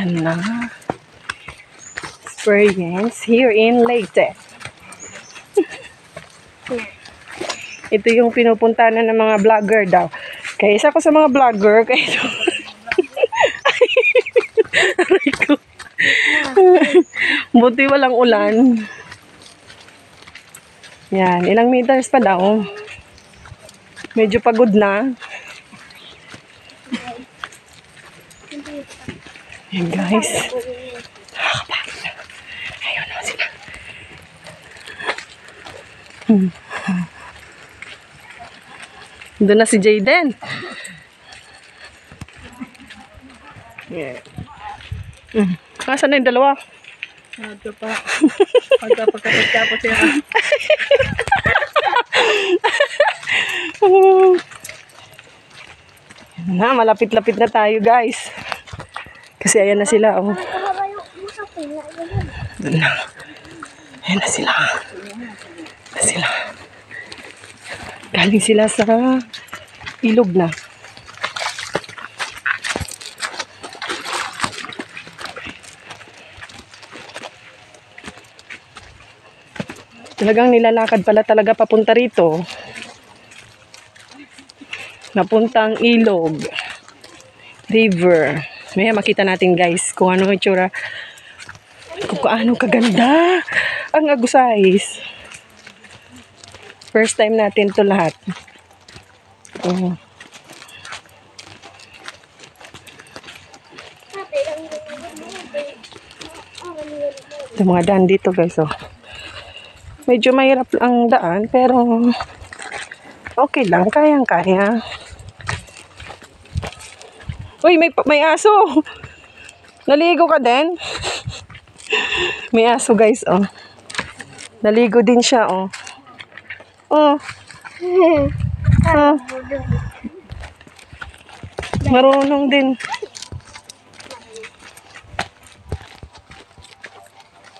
Yan na. Experience here in Leyte. Ito yung pinupuntahan ng mga vlogger daw. Kaya isa ko sa mga vlogger. Kaya ito. Aray ko. Buti walang ulan. Yan. Ilang meters pa daw. Medyo pagod na. Yan guys. Ayun na sila. Doon na si Jayden. Yeah. Nasaan na yung dalawa? Ito pa. Pagkapagkapagkapos siya. Na, malapit-lapit na tayo guys. Kasi ayan na sila. Oh. Doon na. Ayan na sila. Ayan na sila. Galing sila sa ilog na. Talagang nilalakad pala talaga papunta rito. Napuntang ilog. River. May makita natin guys kung ano yung itsura. Kung paano kaganda ang Agusais. First time natin to lahat. Ito mga daan dito guys. Oh. Medyo mahirap ang daan pero okay lang. Kayang-kaya. Uy, may aso. Naligo ka din? May aso guys, oh. Naligo din siya, oh. Oh. Oh. Marunong din.